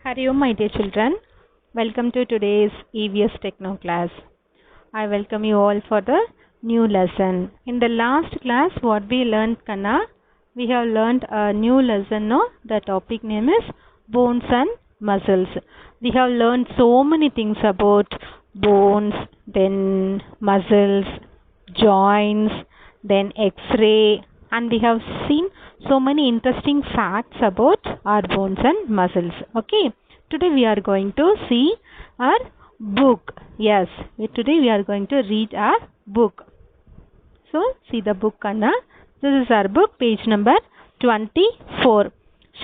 Hello, my dear children. Welcome to today's EVS Techno class. I welcome you all for the new lesson. In the last class, what we learned, Kanna? We have learned a new lesson, no? The topic name is bones and muscles. We have learned so many things about bones, then muscles, joints, then X-ray, and we have seen so many interesting facts about our bones and muscles. Okay, today we are going to see our book. Yes, today we are going to read our book. So, see the book, Anna. This is our book, page number 24.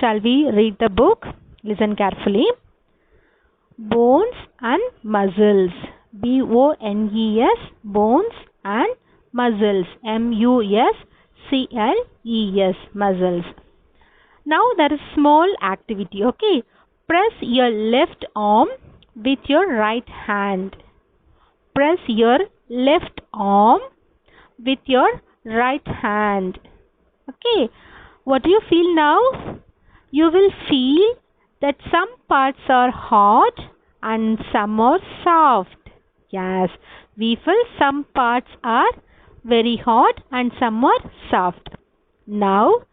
Shall we read the book? Listen carefully. Bones and muscles. B-O-N-E-S, bones and muscles. M-U-S-C-L-E-S, muscles. Now there is small activity. Okay, press your left arm with your right hand. Press your left arm with your right hand. Okay, what do you feel now? You will feel that some parts are hard and some are soft. Yes, we feel some parts are very hard and some are soft. Now,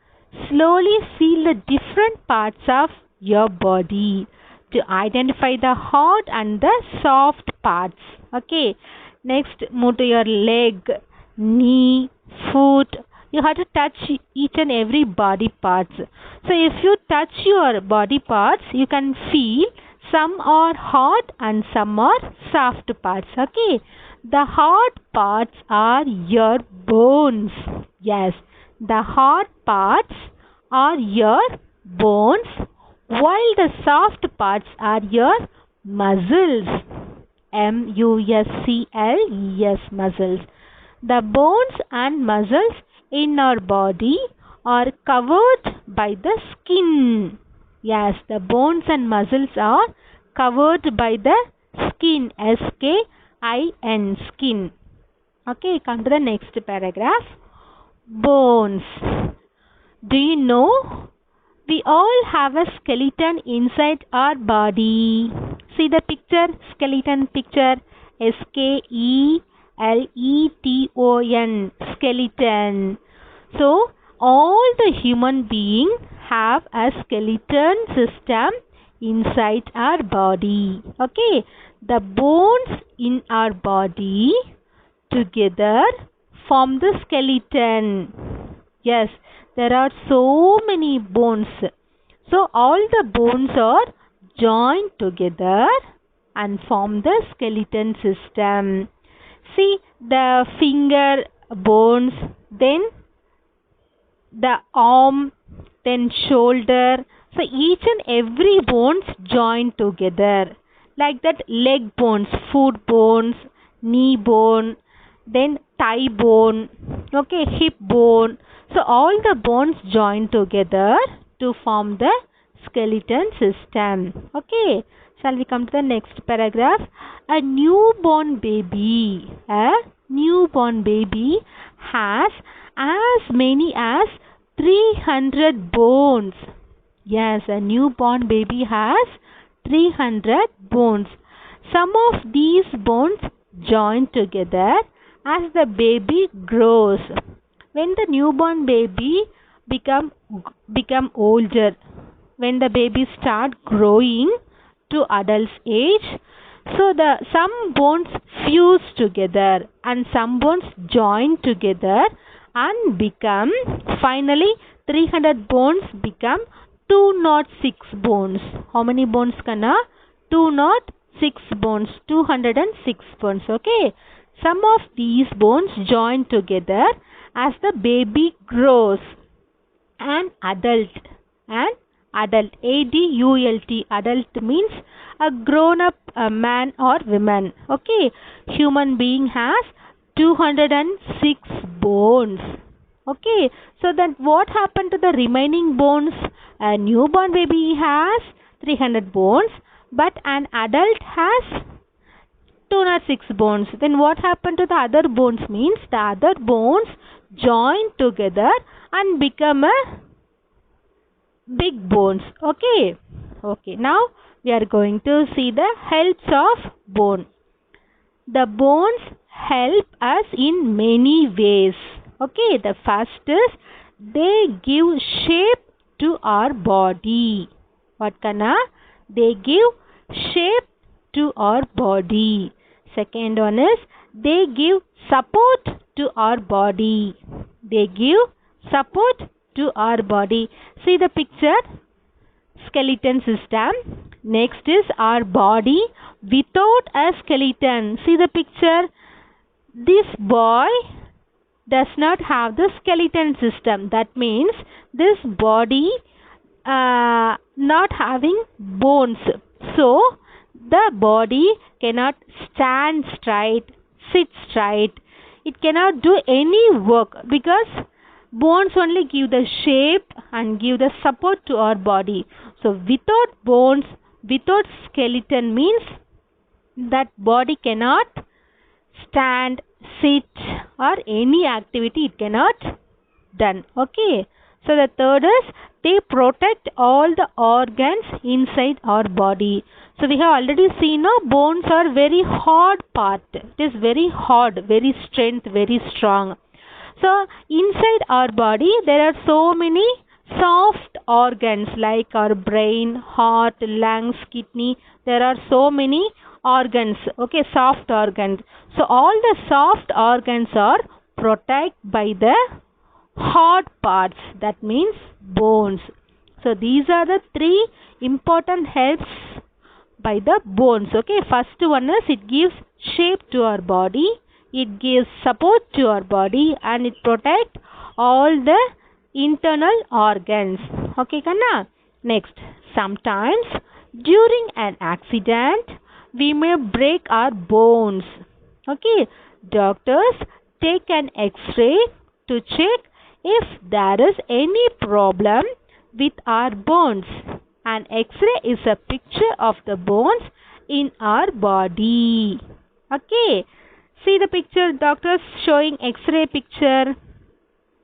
slowly feel the different parts of your body to identify the hard and the soft parts. Okay, next move to your leg, knee, foot. You have to touch each and every body parts. So if you touch your body parts, you can feel some are hard and some are soft parts. Okay, the hard parts are your bones. Yes, the hard parts are your bones, while the soft parts are your muscles. M-U-S-C-L-E-S, muscles. The bones and muscles in our body are covered by the skin. Yes, the bones and muscles are covered by the skin. S-K-I-N, skin. Okay, come to the next paragraph. Bones. Do you know? We all have a skeleton inside our body. See the picture, skeleton picture. S-K-E-L-E-T-O-N, skeleton. So, all the human beings have a skeleton system inside our body. Okay, the bones in our body together form the skeleton. Yes, there are so many bones. So all the bones are joined together and form the skeleton system. See the finger bones, then the arm, then shoulder. So each and every bones joined together. Like that, leg bones, foot bones, knee bone, then thigh bone, okay, hip bone. So all the bones join together to form the skeleton system. Okay, shall we come to the next paragraph? A newborn baby has as many as 300 bones. Yes, a newborn baby has 300 bones. Some of these bones join together as the baby grows. When the newborn baby become older, when the baby start growing to adult age, so some bones fuse together and some bones join together and become, finally 300 bones become 206 bones. How many bones, Kanna? 206 bones, 206 bones. Okay, some of these bones join together as the baby grows. An adult, A-D-U-L-T, adult means a grown up man or woman. Okay, human being has 206 bones. Okay, so then what happened to the remaining bones? A newborn baby has 300 bones, but an adult has 206 bones. Then what happened to the other bones? Means the other bones join together and become a big bones. Okay, now we are going to see the helps of bone. The bones help us in many ways. Okay, the first is they give shape to our body. What kana? They give shape to our body. Second one is they give support to our body. They give support to our body. See the picture? Skeleton system. Next is our body without a skeleton. See the picture? This boy does not have the skeleton system. That means this body not having bones. So the body cannot stand straight, sit straight. It cannot do any work because bones only give the shape and give the support to our body. So without bones, without skeleton means that body cannot stand, sit or any activity it cannot done. Okay. So the third is they protect all the organs inside our body. So we have already seen bones are very hard part. It is very hard, very strength, very strong. So inside our body there are so many soft organs like our brain, heart, lungs, kidney. There are so many organs. Okay, soft organs. So all the soft organs are protected by the hard parts. That means bones. So these are the three important helps by the bones. Okay, first one is it gives shape to our body. It gives support to our body and it protects all the internal organs. Okay, Kanna? Next, sometimes during an accident, we may break our bones. Okay, doctors take an X-ray to check if there is any problem with our bones. An X-ray is a picture of the bones in our body. Okay. See the picture, doctors showing X-ray picture.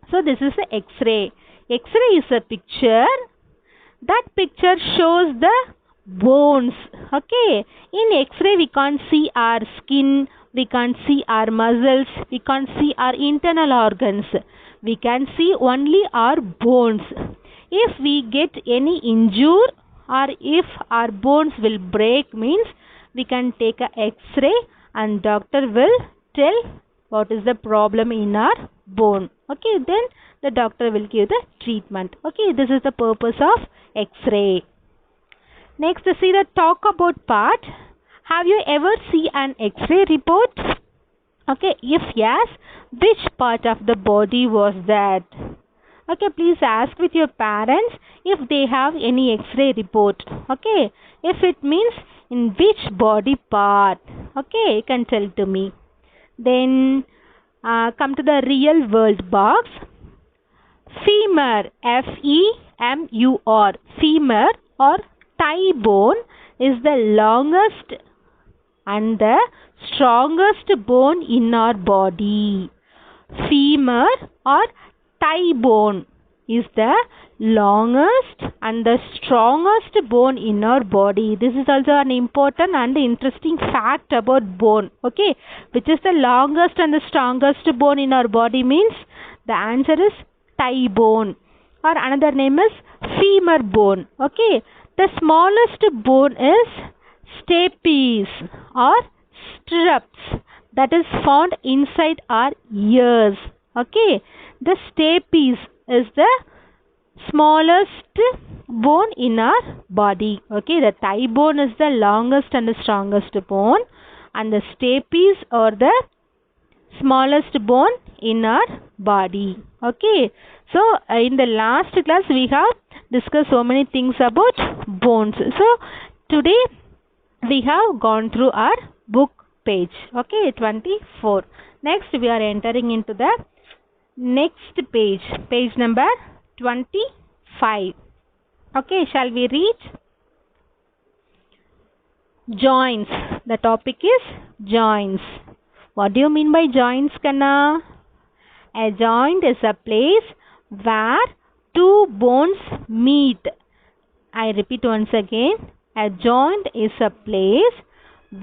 So this is the X-ray. X-ray is a picture. That picture shows the bones. Okay. In X-ray we can't see our skin. We can't see our muscles. We can't see our internal organs. We can see only our bones. If we get any injury or if our bones will break means we can take a X-ray and doctor will tell what is the problem in our bone. Okay, then the doctor will give the treatment. Okay, this is the purpose of X-ray. Next, see the talk about part. Have you ever seen an X-ray report? Okay, if yes, which part of the body was that? Okay, please ask with your parents if they have any X-ray report. Okay, if it means in which body part. Okay, you can tell to me. Then come to the real world box. Femur, F-E-M-U-R, femur or thigh bone is the longest and the strongest bone in our body. Femur or thigh bone is the longest and the strongest bone in our body. This is also an important and interesting fact about bone. Okay, which is the longest and the strongest bone in our body means the answer is thigh bone, or another name is femur bone. Okay, the smallest bone is stapes or stirrups that is found inside our ears. Okay, the stapes is the smallest bone in our body. Okay, the thigh bone is the longest and the strongest bone and the stapes are the smallest bone in our body. Okay, so in the last class we have discussed so many things about bones. So today we have gone through our book page. Okay, 24. Next we are entering into the next page, page number 25. Okay, shall we read? Joints. The topic is joints. What do you mean by joints, Kanna? A joint is a place where two bones meet. I repeat once again. A joint is a place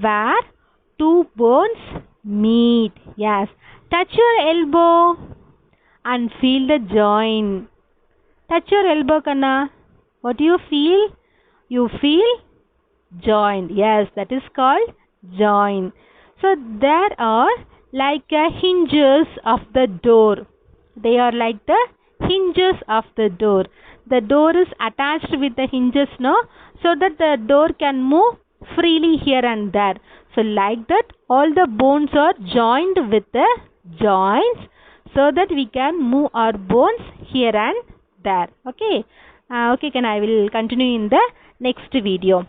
where two bones meet. Yes. Touch your elbow and feel the joint. Touch your elbow, Kanna. What do you feel? You feel joint. Yes, that is called joint. So there are like hinges of the door. They are like the hinges of the door. The door is attached with the hinges, no? So that the door can move freely here and there. So like that, all the bones are joined with the joints so that we can move our bones here and there. Okay. Okay, I will continue in the next video.